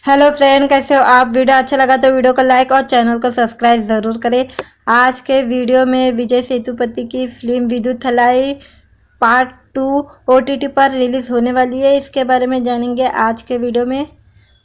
Hello friend, कैसे हो आप। वीडियो अच्छा लगा तो वीडियो को लाइक और चैनल को सब्सक्राइब ज़रूर करें। आज के वीडियो में विजय सेतुपति की फिल्म विद्युथलाई पार्ट 2 ओटीटी पर रिलीज होने वाली है। इसके बारे में जानेंगे आज के वीडियो में।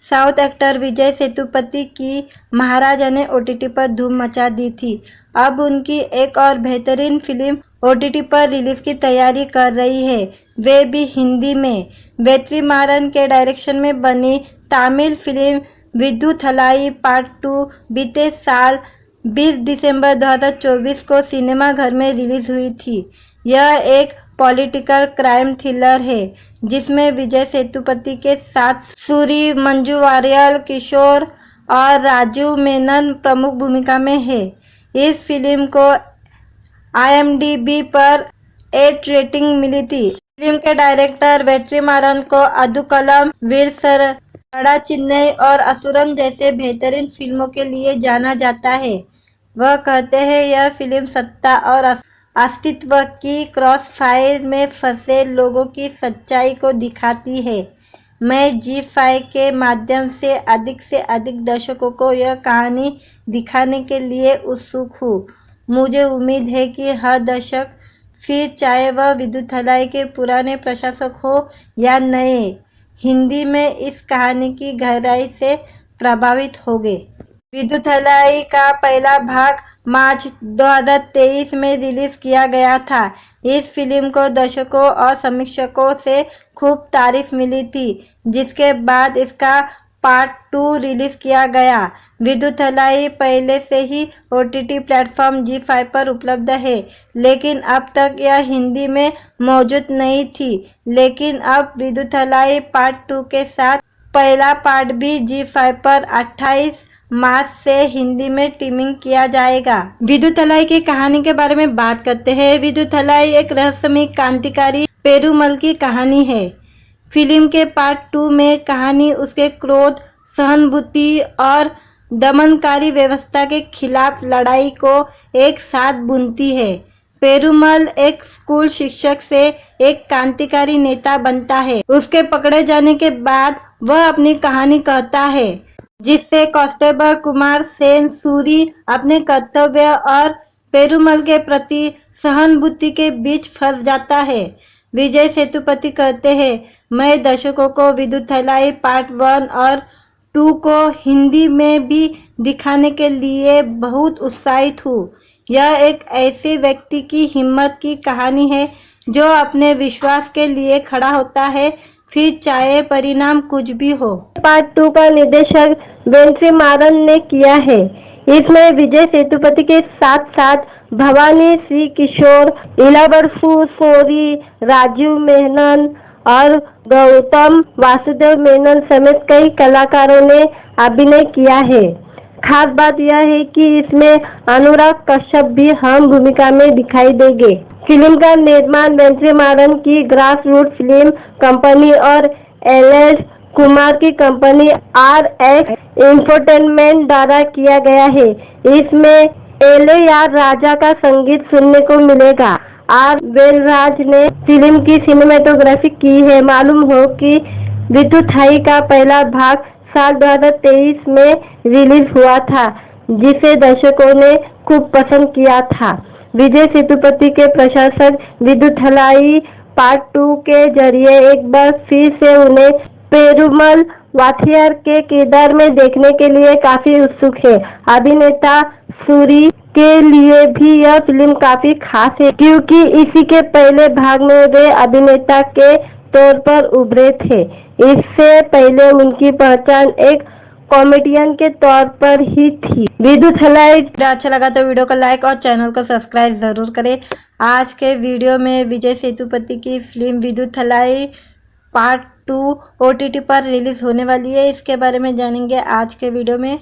साउथ एक्टर विजय सेतुपति की महाराजा ने ओटीटी पर धूम मचा दी थी। अब उनकी एक और बेहतरीन फिल्म ओटीटी पर रिलीज की तैयारी कर रही है, वे भी हिंदी में। वेट्रीमारन के डायरेक्शन में बनी तमिल फिल्म विद्युथलाई पार्ट 2 बीते साल 20 दिसंबर 2024 को सिनेमाघर में रिलीज हुई थी। यह एक पॉलिटिकल क्राइम थ्रिलर है जिसमें विजय सेतुपति के साथ सूरी, मंजू वारियर, किशोर और राजीव मेनन प्रमुख भूमिका में है। इस फिल्म को IMDb पर 8 रेटिंग मिली थी। फिल्म के डायरेक्टर वेट्रीमारन को अदुकलम, वीर बड़ा चेन्नई और असुरन जैसे बेहतरीन फिल्मों के लिए जाना जाता है। वह कहते हैं यह फिल्म सत्ता और अस्तित्व की क्रॉस फायर में फंसे लोगों की सच्चाई को दिखाती है। मैं ZEE5 के माध्यम से अधिक दर्शकों को यह कहानी दिखाने के लिए उत्सुक हूँ। मुझे उम्मीद है कि हर दर्शक, फिर चाहे वह विद्युथलाई के पुराने प्रशासक हो या नए, हिंदी में इस कहानी की गहराई से प्रभावित होंगे। विद्युथलाई का पहला भाग मार्च 2023 में रिलीज किया गया था। इस फिल्म को दर्शकों और समीक्षकों से खूब तारीफ मिली थी, जिसके बाद इसका पार्ट 2 रिलीज किया गया। विद्युथलाई पहले से ही OTT प्लेटफॉर्म ZEE5 पर उपलब्ध है, लेकिन अब तक यह हिंदी में मौजूद नहीं थी। लेकिन अब विद्युथलाई पार्ट 2 के साथ पहला पार्ट भी ZEE5 पर 28 मार्च से हिंदी में टीमिंग किया जाएगा। विद्युथलाई की कहानी के बारे में बात करते हैं। विद्युथलाई एक रहस्यमय क्रांतिकारी पेरुमल की कहानी है। फिल्म के पार्ट 2 में कहानी उसके क्रोध, सहानुभूति और दमनकारी व्यवस्था के खिलाफ लड़ाई को एक साथ बुनती है। पेरुमल एक स्कूल शिक्षक से एक क्रांतिकारी नेता बनता है। उसके पकड़े जाने के बाद वह अपनी कहानी कहता है, जिससे कांस्टेबल कुमार सेन सूरी अपने कर्तव्य और पेरुमल के प्रति सहानुभूति के बीच फंस जाता है। विजय सेतुपति कहते हैं, मैं दर्शकों को विद्युथलाई पार्ट 1 और 2 को हिंदी में भी दिखाने के लिए बहुत उत्साहित हूँ। यह एक ऐसे व्यक्ति की हिम्मत की कहानी है जो अपने विश्वास के लिए खड़ा होता है, फिर चाहे परिणाम कुछ भी हो। पार्ट 2 का निर्देशन वेट्रीमारन ने किया है। इसमें विजय सेतुपति के साथ साथ भवानी श्री किशोर, इलाबरफू सोरी, राजीव मेनन और गौतम वासुदेव मेनन समेत कई कलाकारों ने अभिनय किया है। खास बात यह है कि इसमें अनुराग कश्यप भी अहम भूमिका में दिखाई देंगे। फिल्म का निर्माण वेट्रीमारन की ग्रास रूट फिल्म कंपनी और LS कुमार की कंपनी RX एंटरटेनमेंट द्वारा किया गया है। इसमें LAR राजा का संगीत सुनने को मिलेगा। R वेलराज ने फिल्म की सिनेमेटोग्राफी की है। मालूम हो कि विद्युथलाई का पहला भाग साल 2023 में रिलीज हुआ था, जिसे दर्शकों ने खूब पसंद किया था। विजय सेतुपति के प्रशासक विद्युथलाई पार्ट 2 के जरिए एक बार फिर से उन्हें पेरुमल वाथियार के किरदार में देखने के लिए काफी उत्सुक है। अभिनेता सूरी के लिए भी यह फिल्म काफी खास है, क्योंकि इसी के पहले भाग में वे अभिनेता के तौर पर उभरे थे। इससे पहले उनकी पहचान एक कॉमेडियन के तौर पर ही थी। विद्युथलाई अच्छा लगा तो वीडियो को लाइक और चैनल को सब्सक्राइब जरूर करें। आज के वीडियो में विजय सेतुपति की फिल्म विद्युथलाई पार्ट 2 OTT पर रिलीज होने वाली है। इसके बारे में जानेंगे आज के वीडियो में।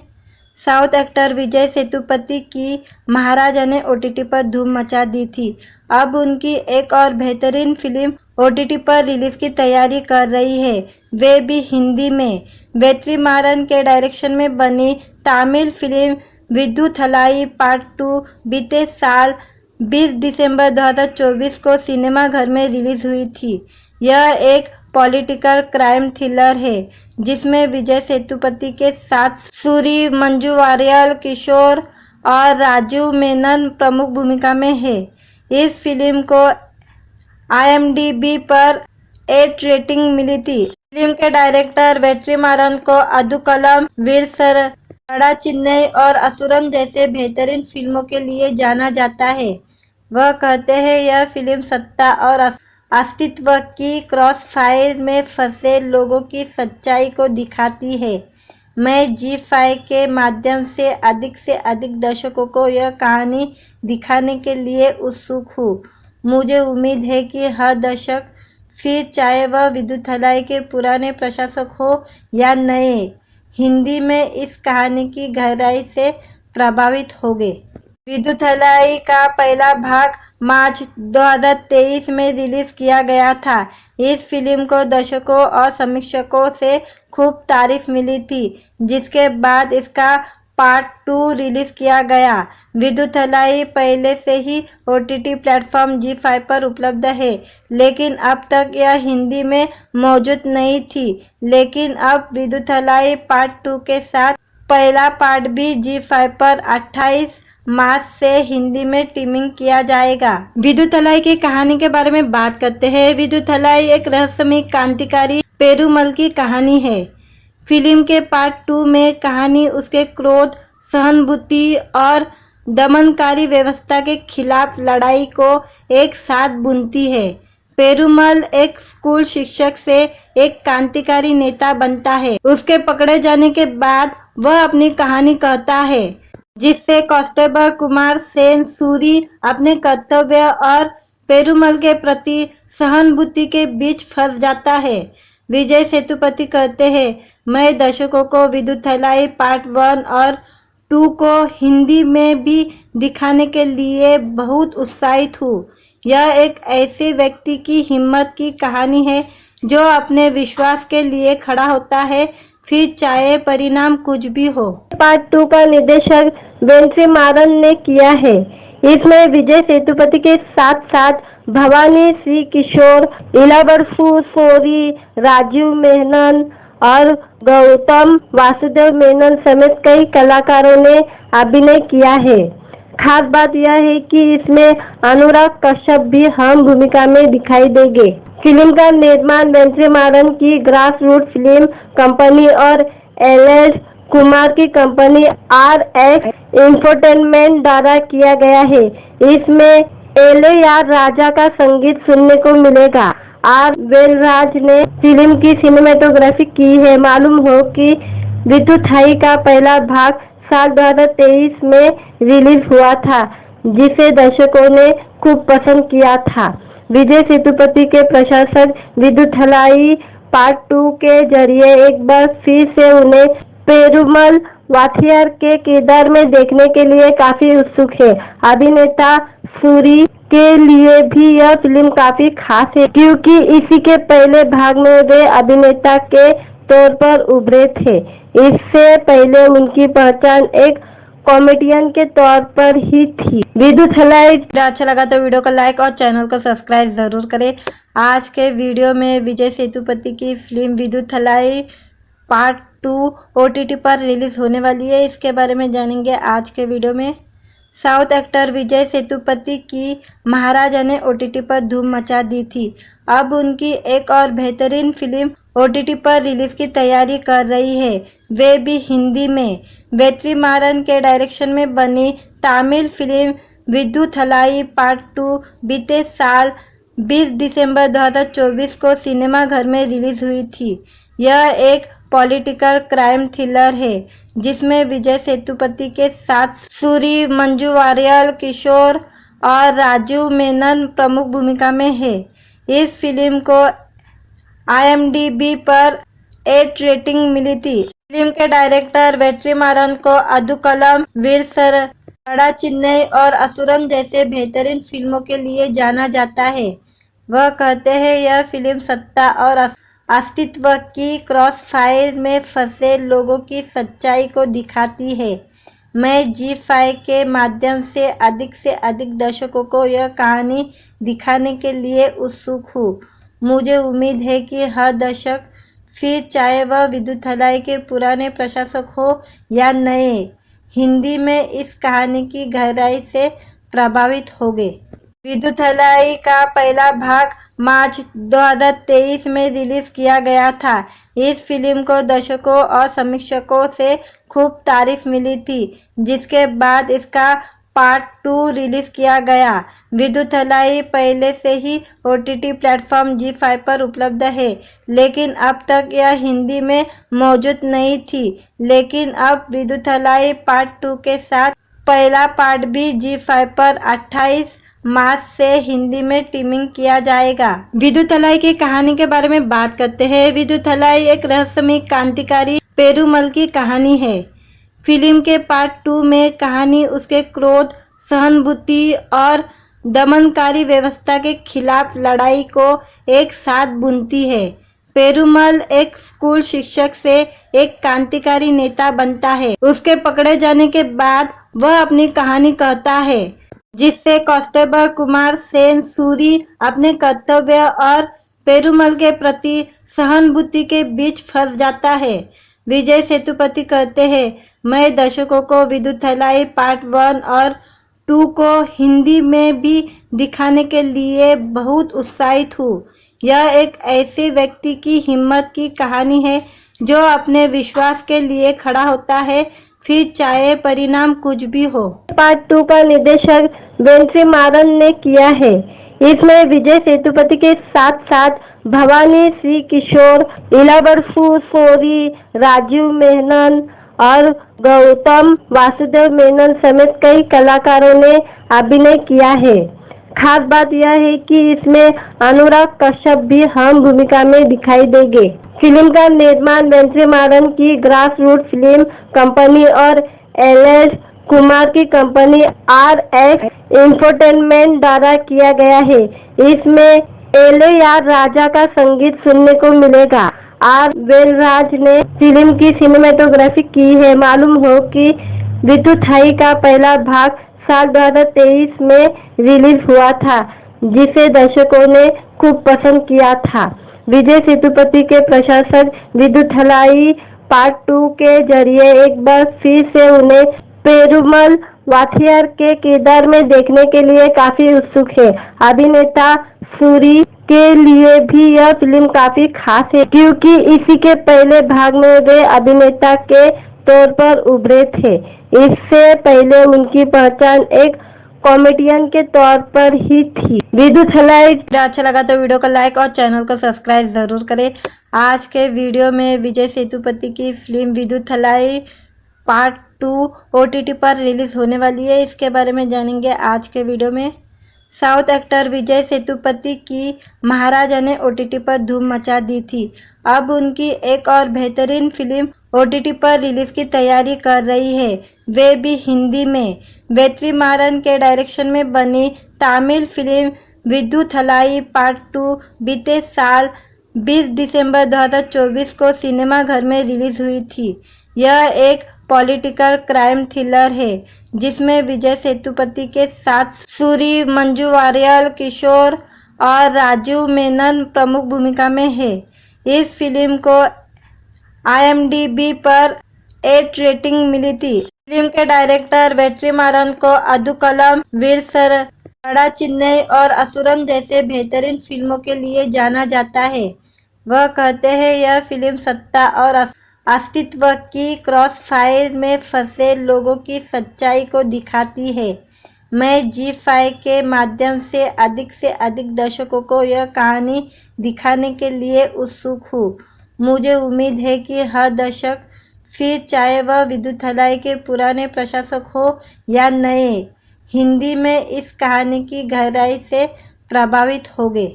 साउथ एक्टर विजय सेतुपति की महाराजा ने OTT पर धूम मचा दी थी। अब उनकी एक और बेहतरीन फिल्म OTT पर रिलीज की तैयारी कर रही है, वे भी हिंदी में। वेट्रीमारन के डायरेक्शन में बनी तमिल फिल्म विद्युथलाई पार्ट 2 बीते साल 20 दिसंबर 2024 को सिनेमाघर में रिलीज हुई थी। यह एक पॉलिटिकल क्राइम थ्रिलर है जिसमें विजय सेतुपति के साथ सूरी, मंजू वारियर, किशोर और राजू मेनन प्रमुख भूमिका में है। इस फिल्म को IMDb पर 8 रेटिंग मिली थी। फिल्म के डायरेक्टर वेट्रीमारन को अदुकलम, वीर, बड़ा चेन्नई और असुरन जैसे बेहतरीन फिल्मों के लिए जाना जाता है। वह कहते हैं यह फिल्म सत्ता और अस्तित्व की क्रॉस फायर में फंसे लोगों की सच्चाई को दिखाती है। मैं ZEE5 के माध्यम से अधिक दर्शकों को यह कहानी दिखाने के लिए उत्सुक हूँ। मुझे उम्मीद है कि हर दर्शक, फिर चाहे वह विद्युथलाई के पुराने प्रशासक हो या नए, हिंदी में इस कहानी की गहराई से प्रभावित होंगे। विद्युथलाई का पहला भाग मार्च 2023 में रिलीज किया गया था। इस फिल्म को दर्शकों और समीक्षकों से खूब तारीफ मिली थी, जिसके बाद इसका पार्ट 2 रिलीज किया गया। विद्युथलाई पहले से ही OTT प्लेटफॉर्म ZEE5 पर उपलब्ध है, लेकिन अब तक यह हिंदी में मौजूद नहीं थी। लेकिन अब विद्युथलाई पार्ट 2 के साथ पहला पार्ट भी ZEE5 पर 28 मार्च से हिंदी में टीमिंग किया जाएगा। विद्युथलाई की कहानी के बारे में बात करते हैं। विद्युथलाई एक रहस्यमय क्रांतिकारी पेरुमल की कहानी है। फिल्म के पार्ट 2 में कहानी उसके क्रोध, सहानुभूति और दमनकारी व्यवस्था के खिलाफ लड़ाई को एक साथ बुनती है। पेरुमल एक स्कूल शिक्षक से एक क्रांतिकारी नेता बनता है। उसके पकड़े जाने के बाद वह अपनी कहानी कहता है, जिससे कांस्टेबल कुमार सेन सूरी अपने कर्तव्य और पेरुमल के प्रति सहानुभूति के बीच फंस जाता है। विजय सेतुपति कहते हैं, मैं दर्शकों को विद्युथलाई पार्ट 1 और 2 को हिंदी में भी दिखाने के लिए बहुत उत्साहित हूँ। यह एक ऐसे व्यक्ति की हिम्मत की कहानी है जो अपने विश्वास के लिए खड़ा होता है, फिर चाहे परिणाम कुछ भी हो। पार्ट 2 का निर्देशन वेट्रीमारन ने किया है। इसमें विजय सेतुपति के साथ साथ भवानी श्री किशोर, इलाबरसु सोरी, राजीव मेनन और गौतम वासुदेव मेनन समेत कई कलाकारों ने अभिनय किया है। खास बात यह है कि इसमें अनुराग कश्यप भी अहम भूमिका में दिखाई देंगे। फिल्म का निर्माण वेट्रीमारन की ग्रास रूट फिल्म कंपनी और LS कुमार की कंपनी RX इंफोटेनमेंट द्वारा किया गया है। इसमें LAR राजा का संगीत सुनने को मिलेगा। R वेलराज ने फिल्म की सिनेमेटोग्राफी की है। मालूम हो कि विद्युथलाई का पहला भाग साल 2023 में रिलीज हुआ था, जिसे दर्शकों ने खूब पसंद किया था। विजय सेतुपति के प्रशासक विद्युथलाई पार्ट 2 के जरिए एक बार फिर से उन्हें पेरुमल वाथियार के किरदार में देखने के लिए काफी उत्सुक है। अभिनेता सूरी के लिए भी यह फिल्म काफी खास है, क्योंकि इसी के पहले भाग में वे अभिनेता के तौर पर उभरे थे। इससे पहले उनकी पहचान एक कॉमेडियन के तौर पर ही थी। विद्युथलाई अच्छा लगा तो वीडियो को लाइक और चैनल को सब्सक्राइब जरूर करें। आज के वीडियो में विजय सेतुपति की फिल्म विद्युथलाई पार्ट 2 OTT पर रिलीज होने वाली है। इसके बारे में जानेंगे आज के वीडियो में। साउथ एक्टर विजय सेतुपति की महाराजा ने OTT पर धूम मचा दी थी। अब उनकी एक और बेहतरीन फिल्म OTT पर रिलीज की तैयारी कर रही है, वे भी हिंदी में। वेट्रीमारन के डायरेक्शन में बनी तमिल फिल्म विद्युथलाई पार्ट 2 बीते साल 20 दिसंबर 2024 को सिनेमाघर में रिलीज हुई थी। यह एक पॉलिटिकल क्राइम थ्रिलर है, जिसमें विजय सेतुपति के साथ सूरी, मंजू वारियर, किशोर और राजू मेनन प्रमुख भूमिका में है। इस फिल्म को IMDb पर 8 रेटिंग मिली थी। फिल्म के डायरेक्टर वेट्रीमारन को अदुकलम, वीर, बड़ा चेन्नई और असुरन जैसे बेहतरीन फिल्मों के लिए जाना जाता है। वह कहते हैं यह फिल्म सत्ता और अस्तित्व की क्रॉस फायर में फंसे लोगों की सच्चाई को दिखाती है। मैं ZEE5 के माध्यम से अधिक दर्शकों को यह कहानी दिखाने के लिए उत्सुक हूँ। मुझे उम्मीद है कि हर दर्शक, फिर चाहे वह विद्युथलाई के पुराने प्रशासक हो या नए, हिंदी में इस कहानी की गहराई से प्रभावित होंगे। विद्युथलाई का पहला भाग मार्च 2023 में रिलीज किया गया था। इस फिल्म को दर्शकों और समीक्षकों से खूब तारीफ मिली थी, जिसके बाद इसका पार्ट 2 रिलीज किया गया। विद्युथलाई पहले से ही OTT प्लेटफॉर्म ZEE5 पर उपलब्ध है, लेकिन अब तक यह हिंदी में मौजूद नहीं थी। लेकिन अब विद्युथलाई पार्ट 2 के साथ पहला पार्ट भी ZEE5 पर 28 मार्च से हिंदी में टीमिंग किया जाएगा। विद्युथलाई की कहानी के बारे में बात करते हैं। विद्युथलाई एक रहस्यमय क्रांतिकारी पेरुमल की कहानी है। फिल्म के पार्ट 2 में कहानी उसके क्रोध, सहानुभूति और दमनकारी व्यवस्था के खिलाफ लड़ाई को एक साथ बुनती है। पेरुमल एक स्कूल शिक्षक से एक क्रांतिकारी नेता बनता है। उसके पकड़े जाने के बाद वह अपनी कहानी कहता है, जिससे कांस्टेबल कुमार सेन सूरी अपने कर्तव्य और पेरुमल के प्रति सहानुभूति के बीच फंस जाता है। विजय सेतुपति कहते हैं, मैं दर्शकों को विद्युथलाई पार्ट 1 और 2 को हिंदी में भी दिखाने के लिए बहुत उत्साहित हूँ। यह एक ऐसे व्यक्ति की हिम्मत की कहानी है जो अपने विश्वास के लिए खड़ा होता है, फिर चाहे परिणाम कुछ भी हो। पार्ट 2 का निर्देशक वेंट्रीमारन ने किया है। इसमें विजय सेतुपति के साथ साथ भवानी श्री किशोर, इलाबरफू सोरी, राजीव मेनन और गौतम वासुदेव मेनन समेत कई कलाकारों ने अभिनय किया है। खास बात यह है कि इसमें अनुराग कश्यप भी अहम भूमिका में दिखाई देंगे। फिल्म का निर्माण वेंट्रीमारन की ग्रास रूट फिल्म कंपनी और एल कुमार की कंपनी RX इंफोटेनमेंट द्वारा किया गया है। इसमें एल.आर. राजा का संगीत सुनने को मिलेगा। R. वेलराज ने फिल्म की सिनेमेटोग्राफी की है। मालूम हो कि विद्युथलाई का पहला भाग साल 2023 में रिलीज हुआ था, जिसे दर्शकों ने खूब पसंद किया था। विजय सेतुपति के प्रशासक विद्युथलाई पार्ट 2 के जरिए एक बार फिर से उन्हें पेरुमल वाथियार के किरदार में देखने के लिए काफी उत्सुक है। अभिनेता सूरी के लिए भी यह फिल्म काफी खास है, क्योंकि इसी के पहले भाग में वे अभिनेता के तौर पर उभरे थे। इससे पहले उनकी पहचान एक कॉमेडियन के तौर पर ही थी। विद्युथलाई अच्छा लगा तो वीडियो को लाइक और चैनल को सब्सक्राइब जरूर करें। आज के वीडियो में विजय सेतुपति की फिल्म विद्युथलाई पार्ट 2 OTT पर रिलीज होने वाली है। इसके बारे में जानेंगे आज के वीडियो में। साउथ एक्टर विजय सेतुपति की महाराजा ने OTT पर धूम मचा दी थी। अब उनकी एक और बेहतरीन फिल्म OTT पर रिलीज की तैयारी कर रही है, वे भी हिंदी में। वेट्रीमारन के डायरेक्शन में बनी तमिल फिल्म विद्युथलाई पार्ट 2 बीते साल 20 दिसंबर 2024 को सिनेमाघर में रिलीज हुई थी। यह एक पॉलिटिकल क्राइम थ्रिलर है, जिसमें विजय सेतुपति के साथ सूरी, मंजू वारियर, किशोर और राजीव मेनन प्रमुख भूमिका में है। इस फिल्म को IMDb पर 8 रेटिंग मिली थी। फिल्म के डायरेक्टर वेट्रीमारन को अदुकलम, वीरसर, बड़ा चेन्नई और असुरन जैसे बेहतरीन फिल्मों के लिए जाना जाता है। वह कहते हैं, यह फिल्म सत्ता और अस्तित्व की क्रॉसफायर में फंसे लोगों की सच्चाई को दिखाती है। मैं ZEE5 के माध्यम से अधिक दर्शकों को यह कहानी दिखाने के लिए उत्सुक हूँ। मुझे उम्मीद है कि हर दर्शक, फिर चाहे वह विद्युथलाई के पुराने प्रशासक हो या नए, हिंदी में इस कहानी की गहराई से प्रभावित होंगे।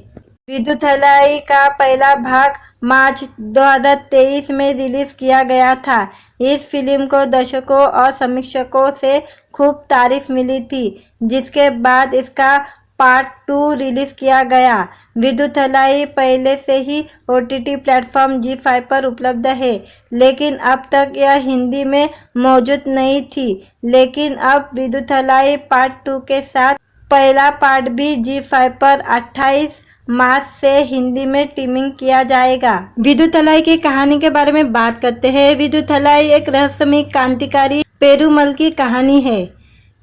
विद्युथलाई का पहला भाग मार्च 2023 में रिलीज किया गया था। इस फिल्म को दर्शकों और समीक्षकों से खूब तारीफ मिली थी, जिसके बाद इसका पार्ट 2 रिलीज किया गया। विद्युथलाई पहले से ही OTT प्लेटफॉर्म ZEE5 पर उपलब्ध है, लेकिन अब तक यह हिंदी में मौजूद नहीं थी। लेकिन अब विद्युथलाई पार्ट 2 के साथ पहला पार्ट भी ZEE5 पर 28 मार्च से हिंदी में टीमिंग किया जाएगा। विदुथलाई की कहानी के बारे में बात करते हैं। विदुथलाई एक रहस्यमय क्रांतिकारी पेरुमल की कहानी है।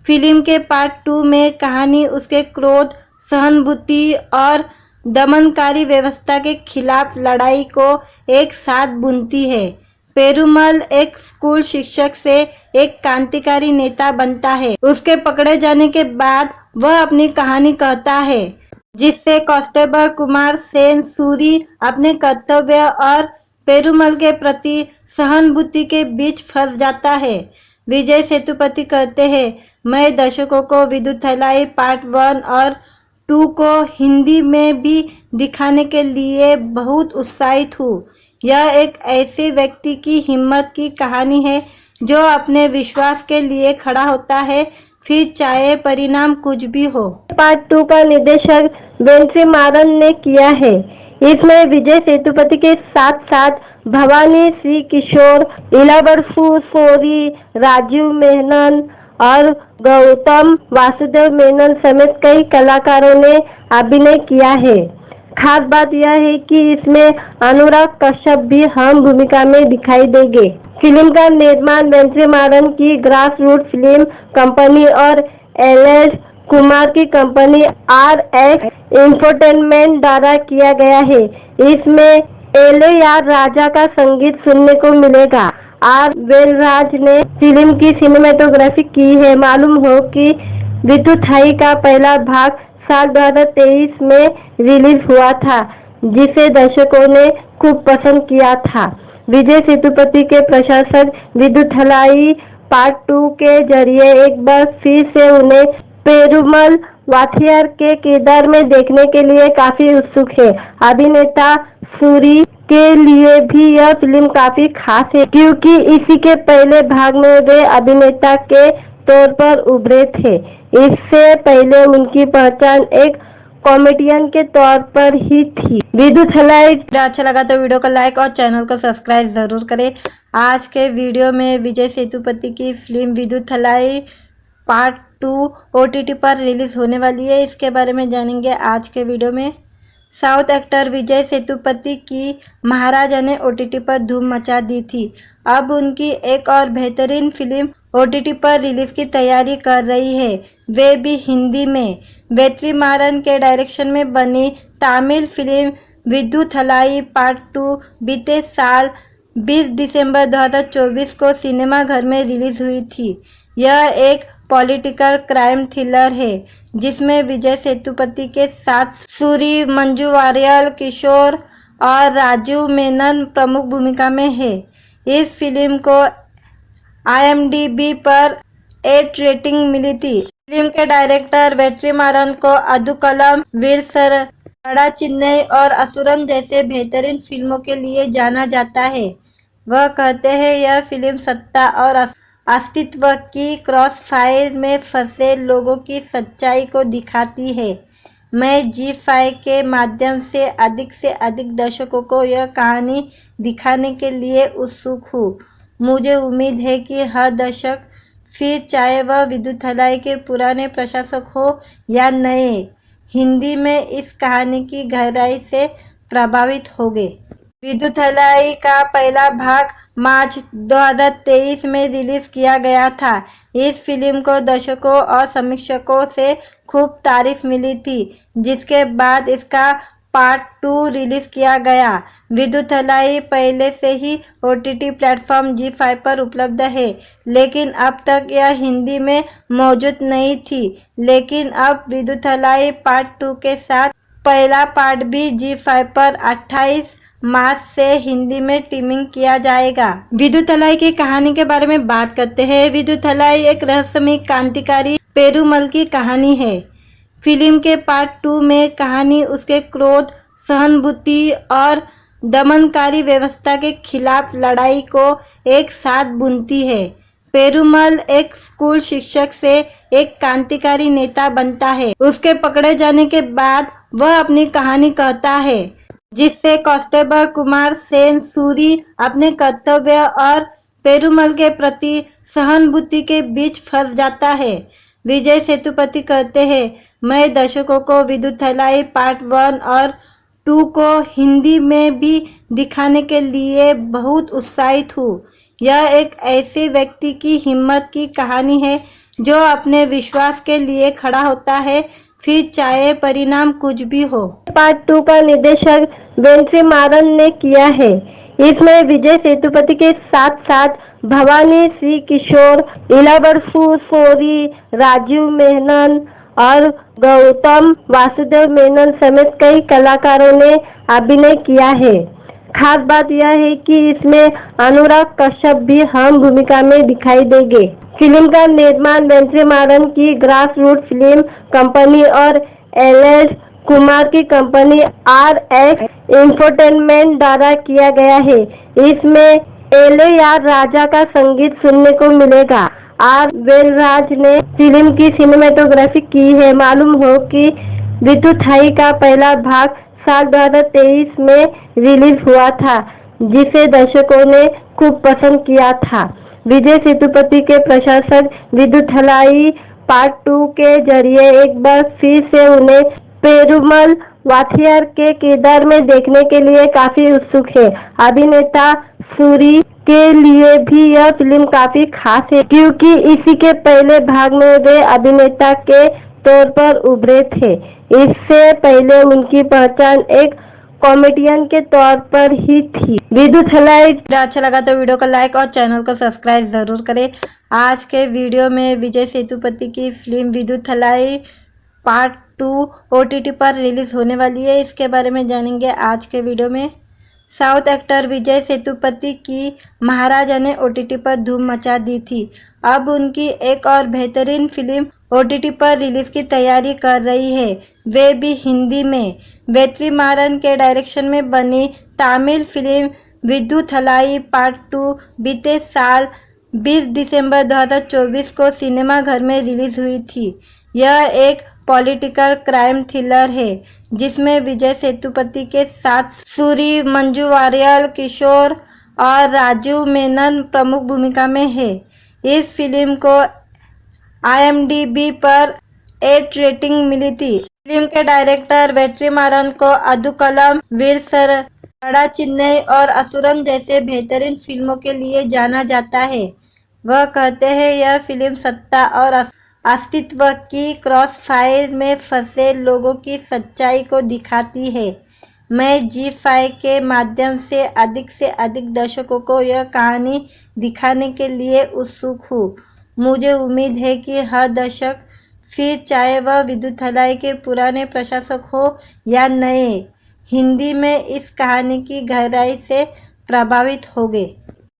फिल्म के पार्ट 2 में कहानी उसके क्रोध, सहानुभूति और दमनकारी व्यवस्था के खिलाफ लड़ाई को एक साथ बुनती है। पेरुमल एक स्कूल शिक्षक से एक क्रांतिकारी नेता बनता है। उसके पकड़े जाने के बाद वह अपनी कहानी कहता है, जिससे कांस्टेबल कुमार सेन सूरी अपने कर्तव्य और पेरुमल के प्रति सहानुभूति के बीच फंस जाता है। विजय सेतुपति कहते हैं, मैं दर्शकों को विदुथलाई पार्ट 1 और 2 को हिंदी में भी दिखाने के लिए बहुत उत्साहित हूँ। यह एक ऐसे व्यक्ति की हिम्मत की कहानी है जो अपने विश्वास के लिए खड़ा होता है, फिर चाहे परिणाम कुछ भी हो। पार्ट 2 का निर्देशक वेट्रीमारन ने किया है। इसमें विजय सेतुपति के साथ साथ भवानी श्री किशोर, इलाबरपु सोरी, राजीव मेनन और गौतम वासुदेव मेनन समेत कई कलाकारों ने अभिनय किया है। खास बात यह है कि इसमें अनुराग कश्यप भी अहम भूमिका में दिखाई देंगे। फिल्म का निर्माण वेट्रीमारन की ग्रास रूट फिल्म कंपनी और एल.एस. कुमार की कंपनी RX एंटरटेनमेंट द्वारा किया गया है। इसमें एल.आर. राजा का संगीत सुनने को मिलेगा। R. वेलराज ने फिल्म की सिनेमेटोग्राफी की है। मालूम हो कि विदुथलाई का पहला भाग साल 2023 में रिलीज हुआ था, जिसे दर्शकों ने खूब पसंद किया था। विजय सेतुपति के प्रशासक विदुथलाई पार्ट 2 के जरिए एक बार फिर से उन्हें पेरुमल वाथियार के किरदार में देखने के लिए काफी उत्सुक है। अभिनेता सूरी के लिए भी यह फिल्म काफी खास है, क्योंकि इसी के पहले भाग में वे अभिनेता के तौर पर उभरे थे। इससे पहले उनकी पहचान एक कॉमेडियन के तौर पर ही थी। विदुथलाई अच्छा लगा तो वीडियो को लाइक और चैनल को सब्सक्राइब जरूर करें। आज के वीडियो में विजय सेतुपति की फिल्म विदुथलाई पार्ट 2 OTT पर रिलीज होने वाली है। इसके बारे में जानेंगे आज के वीडियो में। साउथ एक्टर विजय सेतुपति की महाराजा ने OTT पर धूम मचा दी थी। अब उनकी एक और बेहतरीन फिल्म OTT पर रिलीज की तैयारी कर रही है, वे भी हिंदी में। वेट्रीमारन के डायरेक्शन में बनी तमिल फिल्म विदुथलाई पार्ट 2 बीते साल 20 दिसंबर 2024 को सिनेमाघर में रिलीज हुई थी। यह एक पॉलिटिकल क्राइम थ्रिलर है, जिसमें विजय सेतुपति के साथ सूरी, मंजू वारियर, किशोर और राजीव मेनन प्रमुख भूमिका में है। इस फिल्म को IMDb पर 8 रेटिंग मिली थी। फिल्म के डायरेक्टर वेट्रीमारन को अदुकलम, वीरसर, बड़ा चेन्नई और असुरन जैसे बेहतरीन फिल्मों के लिए जाना जाता है। वह कहते हैं, यह फिल्म सत्ता और अस्तित्व की क्रॉसफायर में फंसे लोगों की सच्चाई को दिखाती है। मैं ZEE5 के माध्यम से अधिक दर्शकों को यह कहानी दिखाने के लिए उत्सुक हूँ। मुझे उम्मीद है कि हर दर्शक, फिर चाहे वह विदुथलाई के पुराने प्रशासक हो या नए, हिंदी में इस कहानी की गहराई से प्रभावित होंगे। विदुथलाई का पहला भाग मार्च 2023 में रिलीज किया गया था। इस फिल्म को दर्शकों और समीक्षकों से खूब तारीफ मिली थी, जिसके बाद इसका पार्ट 2 रिलीज किया गया। विदुथलाई पहले से ही OTT प्लेटफॉर्म ZEE5 पर उपलब्ध है, लेकिन अब तक यह हिंदी में मौजूद नहीं थी। लेकिन अब विदुथलाई पार्ट 2 के साथ पहला पार्ट भी ZEE5 पर 28 मार्च से हिंदी में टीमिंग किया जाएगा। विदुथलाई की कहानी के बारे में बात करते हैं। विदुथलाई एक रहस्यमय क्रांतिकारी पेरुमल की कहानी है। फिल्म के पार्ट 2 में कहानी उसके क्रोध, सहानुभूति और दमनकारी व्यवस्था के खिलाफ लड़ाई को एक साथ बुनती है। पेरुमल एक स्कूल शिक्षक से एक क्रांतिकारी नेता बनता है। उसके पकड़े जाने के बाद वह अपनी कहानी कहता है, जिससे कांस्टेबल कुमार सेन सूरी अपने कर्तव्य और पेरुमल के प्रति सहानुभूति के बीच फंस जाता है। विजय सेतुपति कहते हैं, मैं दर्शकों को विद्युथलाई पार्ट 1 और 2 को हिंदी में भी दिखाने के लिए बहुत उत्साहित हूँ। यह एक ऐसे व्यक्ति की हिम्मत की कहानी है जो अपने विश्वास के लिए खड़ा होता है, फिर चाहे परिणाम कुछ भी हो। पार्ट 2 का निर्देशक वेंट्रीमारन ने किया है। इसमें विजय सेतुपति के साथ साथ भवानी श्री किशोर, इलाबरसु सोरी, राजीव मेनन और गौतम वासुदेव मेनन समेत कई कलाकारों ने अभिनय किया है। खास बात यह है कि इसमें अनुराग कश्यप भी अहम भूमिका में दिखाई देंगे। फिल्म का निर्माण वेंट्रीमारन की ग्रास रूट फिल्म कंपनी और एल कुमार की कंपनी RX इंफोटेनमेंट द्वारा किया गया है। इसमें LAR राजा का संगीत सुनने को मिलेगा। R वेलराज ने फिल्म की सिनेमेटोग्राफी की है। मालूम हो कि विद्युथलाई का पहला भाग साल 2023 में रिलीज हुआ था, जिसे दर्शकों ने खूब पसंद किया था। विजय सेतुपति के प्रशासक विद्युथलाई पार्ट 2 के जरिए एक बार फिर से उन्हें पेरुमल वाथियार के किरदार में देखने के लिए काफी उत्सुक है। अभिनेता सूरी के लिए भी यह फिल्म काफी खास है, क्योंकि इसी के पहले भाग में वे अभिनेता के तौर पर उभरे थे। इससे पहले उनकी पहचान एक कॉमेडियन के तौर पर ही थी। विद्युथलाई वीडियो अच्छा लगा तो वीडियो को लाइक और चैनल को सब्सक्राइब जरूर करें। आज के वीडियो में विजय सेतुपति की फिल्म विद्युथलाई पार्ट 2 OTT पर रिलीज होने वाली है। इसके बारे में जानेंगे आज के वीडियो में। साउथ एक्टर विजय सेतुपति की महाराजा ने OTT पर धूम मचा दी थी। अब उनकी एक और बेहतरीन फिल्म OTT पर रिलीज की तैयारी कर रही है, वे भी हिंदी में। वेट्रीमारन के डायरेक्शन में बनी तमिल फिल्म विद्युथलाई पार्ट 2 बीते साल 20 दिसंबर 2024 को सिनेमा घर में रिलीज हुई थी। यह एक पॉलिटिकल क्राइम थ्रिलर है जिसमें विजय सेतुपति के साथ सूरी, मंजू वारियल, किशोर और राजीव मेनन प्रमुख भूमिका में है। इस फिल्म को IMDb पर 8 रेटिंग मिली थी। फिल्म के डायरेक्टर वेट्रीमारन को अदुकलम, वीरसर, बड़ा चेन्नई और असुरन जैसे बेहतरीन फिल्मों के लिए जाना जाता है। वह कहते हैं, यह फिल्म सत्ता और अस्तित्व की क्रॉस फायर में फंसे लोगों की सच्चाई को दिखाती है। मैं ZEE5 के माध्यम से अधिक दर्शकों को यह कहानी दिखाने के लिए उत्सुक हूँ। मुझे उम्मीद है कि हर दर्शक, फिर चाहे वह विद्युथलाई के पुराने प्रशासक हो या नए, हिंदी में इस कहानी की गहराई से प्रभावित होंगे।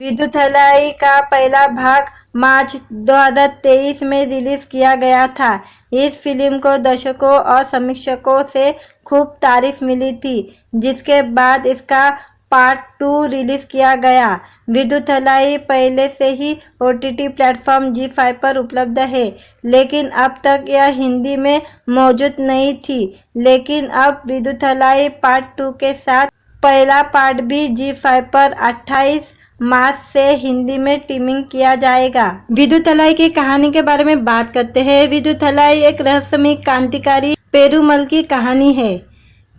विद्युथलाई का पहला भाग मार्च 2023 में रिलीज किया गया था। इस फिल्म को दर्शकों और समीक्षकों से खूब तारीफ मिली थी, जिसके बाद इसका पार्ट 2 रिलीज किया गया। विद्युथलाई पहले से ही OTT प्लेटफॉर्म ZEE5 पर उपलब्ध है, लेकिन अब तक यह हिंदी में मौजूद नहीं थी। लेकिन अब विद्युथलाई पार्ट 2 के साथ पहला पार्ट भी ZEE5 पर 28 मार्च से हिंदी में टीमिंग किया जाएगा। विद्युथलाई की कहानी के बारे में बात करते हैं। विद्युथलाई एक रहस्यमय क्रांतिकारी पेरुमल की कहानी है।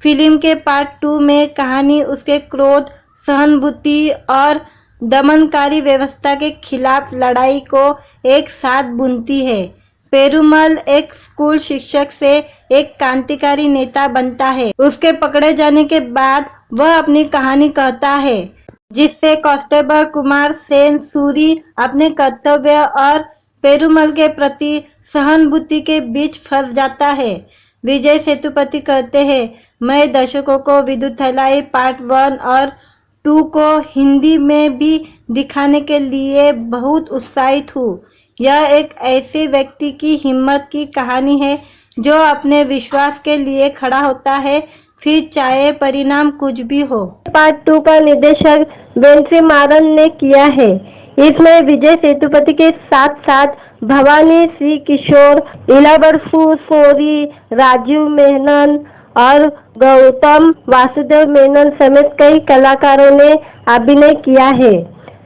फिल्म के पार्ट 2 में कहानी उसके क्रोध, सहानुभूति और दमनकारी व्यवस्था के खिलाफ लड़ाई को एक साथ बुनती है। पेरुमल एक स्कूल शिक्षक से एक क्रांतिकारी नेता बनता है। उसके पकड़े जाने के बाद वह अपनी कहानी कहता है, जिससे कांस्टेबल कुमार सेन सूरी अपने कर्तव्य और पेरुमल के प्रति सहानुभूति के बीच फंस जाता है। विजय सेतुपति कहते हैं, मैं दर्शकों को विद्युथलाई पार्ट 1 और 2 को हिंदी में भी दिखाने के लिए बहुत उत्साहित हूँ। यह एक ऐसे व्यक्ति की हिम्मत की कहानी है जो अपने विश्वास के लिए खड़ा होता है, फिर चाहे परिणाम कुछ भी हो। पार्ट 2 का निर्देशक वेंट्रीमारन ने किया है। इसमें विजय सेतुपति के साथ साथ भवानी श्री किशोर, इलाबरसु सोरी, राजीव मेनन और गौतम वासुदेव मेनन समेत कई कलाकारों ने अभिनय किया है।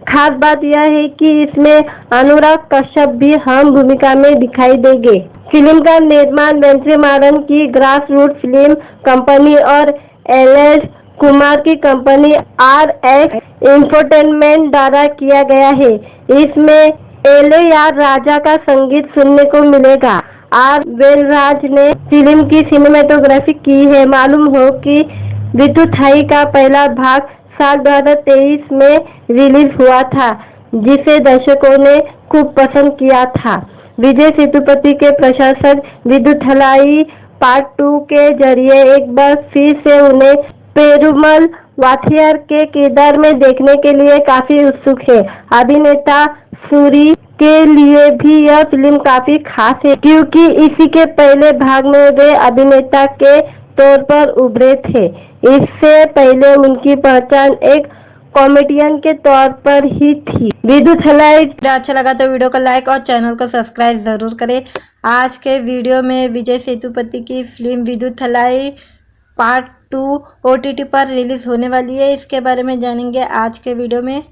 खास बात यह है कि इसमें अनुराग कश्यप भी अहम भूमिका में दिखाई देंगे। फिल्म का निर्माण वेट्रीमारन की ग्रास रूट फिल्म कंपनी और एल कुमार की कंपनी RX इंफोटेनमेंट द्वारा किया गया है। इसमें AR राजा का संगीत सुनने को मिलेगा। R वेलराज ने फिल्म की सिनेमेटोग्राफी की है। मालूम हो कि विदुथलाई का पहला भाग साल 2023 में रिलीज हुआ था, जिसे दर्शकों ने खूब पसंद किया था। विजय सेतुपति के प्रशासक विदुथलाई पार्ट 2 के जरिए एक बार फिर से उन्हें पेरुमल वाथियार के किरदार में देखने के लिए काफी उत्सुक है। अभिनेता सूरी के लिए भी यह फिल्म काफी खास है, क्योंकि इसी के पहले भाग में वे अभिनेता के तौर पर उभरे थे। इससे पहले उनकी पहचान एक कॉमेडियन के तौर पर ही थी। विदुथलाई वीडियो अच्छा लगा तो वीडियो को लाइक और चैनल को सब्सक्राइब जरूर करें। आज के वीडियो में विजय सेतुपति की फिल्म विदुथलाई पार्ट 2 OTT पर रिलीज होने वाली है। इसके बारे में जानेंगे आज के वीडियो में।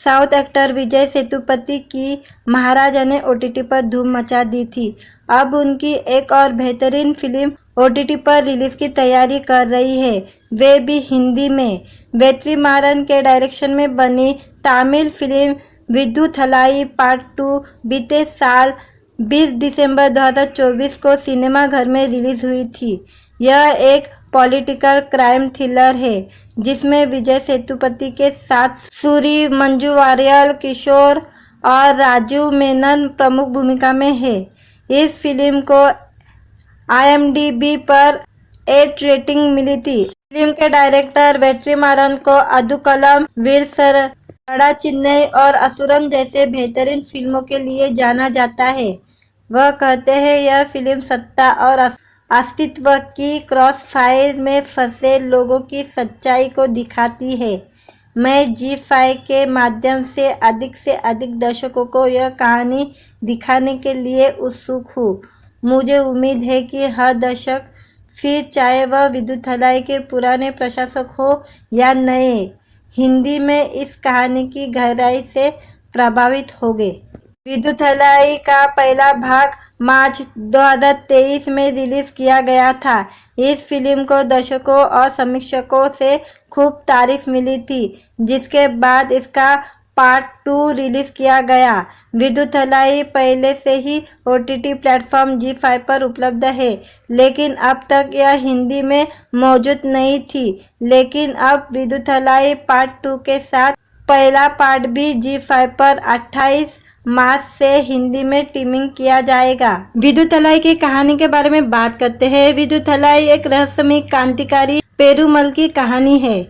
साउथ एक्टर विजय सेतुपति की महाराजा ने OTT पर धूम मचा दी थी। अब उनकी एक और बेहतरीन फिल्म OTT पर रिलीज की तैयारी कर रही है, वे भी हिंदी में। वेट्रीमारन के डायरेक्शन में बनी तमिल फिल्म विदुथलाई पार्ट 2 बीते साल 20 दिसंबर 2024 को सिनेमाघर में रिलीज हुई थी। यह एक पॉलिटिकल क्राइम थ्रिलर है, जिसमें विजय सेतुपति के साथ सूरी, मंजू वारियर, किशोर और राजीव मेनन प्रमुख भूमिका में है। इस फिल्म को IMDb पर 8 रेटिंग मिली थी। फिल्म के डायरेक्टर वेट्रीमारन को अदुकलम, वीरसर, बड़ा चेन्नई और असुरन जैसे बेहतरीन फिल्मों के लिए जाना जाता है। वह कहते हैं यह फिल्म सत्ता और अस्तित्व की क्रॉस फायर में फंसे लोगों की सच्चाई को दिखाती है। मैं ZEE5 के माध्यम से अधिक दर्शकों को यह कहानी दिखाने के लिए उत्सुक हूँ। मुझे उम्मीद है कि हर दर्शक, फिर चाहे वह विदुथलाई के पुराने प्रशासक हो या नए, हिंदी में इस कहानी की गहराई से प्रभावित होंगे। विदुथलाई का पहला भाग मार्च 2023 में रिलीज किया गया था। इस फिल्म को दर्शकों और समीक्षकों से खूब तारीफ मिली थी, जिसके बाद इसका पार्ट 2 रिलीज किया गया। विदुथलाई पहले से ही OTT प्लेटफॉर्म ZEE5 पर उपलब्ध है, लेकिन अब तक यह हिंदी में मौजूद नहीं थी। लेकिन अब विदुथलाई पार्ट 2 के साथ पहला पार्ट भी ZEE5 पर 28 मार्च से हिंदी में टीमिंग किया जाएगा। विदुथलाई की कहानी के बारे में बात करते हैं। विदुथलाई एक रहस्यमय क्रांतिकारी पेरुमल की कहानी है।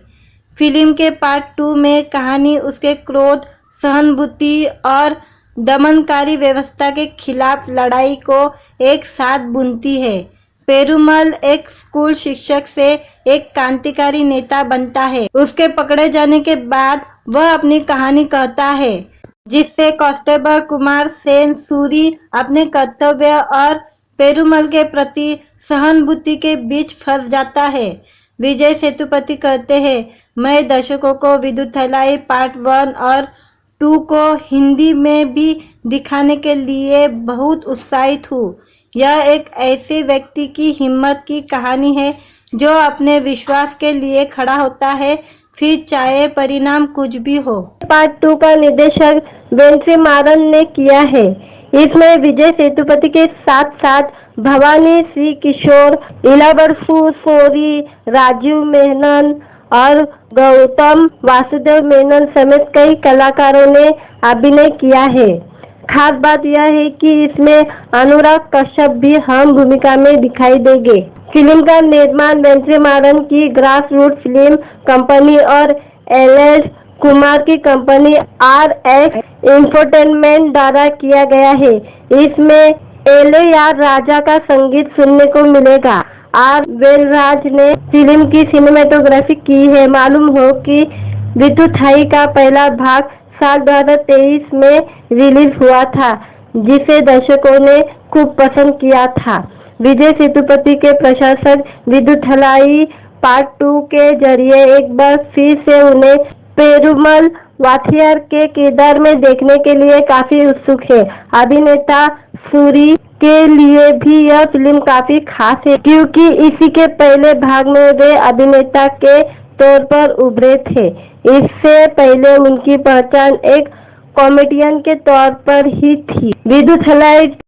फिल्म के पार्ट 2 में कहानी उसके क्रोध, सहानुभूति और दमनकारी व्यवस्था के खिलाफ लड़ाई को एक साथ बुनती है। पेरुमल एक स्कूल शिक्षक से एक क्रांतिकारी नेता बनता है। उसके पकड़े जाने के बाद वह अपनी कहानी कहता है, जिससे कांस्टेबल कुमार सेन सूरी अपने कर्तव्य और पेरुमल के प्रति सहानुभूति के बीच फंस जाता है। विजय सेतुपति कहते हैं, मैं दर्शकों को विदुथलाई पार्ट 1 और 2 को हिंदी में भी दिखाने के लिए बहुत उत्साहित हूँ। यह एक ऐसे व्यक्ति की हिम्मत की कहानी है जो अपने विश्वास के लिए खड़ा होता है, फिर चाहे परिणाम कुछ भी हो। पार्ट 2 का निर्देशन वेट्रीमारन ने किया है। इसमें विजय सेतुपति के साथ साथ भवानी श्री किशोर, इलाबरसु सोरी, राजीव मेनन और गौतम वासुदेव मेनन समेत कई कलाकारों ने अभिनय किया है। खास बात यह है कि इसमें अनुराग कश्यप भी अहम भूमिका में दिखाई देंगे। फिल्म का निर्माण वेट्रीमारन की ग्रास रूट फिल्म कंपनी और एल कुमार की कंपनी RX इंफोटेनमेंट द्वारा किया गया है। इसमें AR राजा का संगीत सुनने को मिलेगा। R वेलराज ने फिल्म की सिनेमेटोग्राफी की है। मालूम हो कि विदुथलाई का पहला भाग साल 2023 में रिलीज हुआ था, जिसे दर्शकों ने खूब पसंद किया था। विजय सेतुपति के प्रशासक विदुथलाई पार्ट 2 के जरिए एक बार फिर से उन्हें पेरुमल वाथियार के किरदार में देखने के लिए काफी उत्सुक है। अभिनेता सूरी के लिए भी यह फिल्म काफी खास है क्योंकि इसी के पहले भाग में वे अभिनेता के तौर पर उभरे थे। इससे पहले उनकी पहचान एक कॉमेडियन के तौर पर ही थी। विद्युत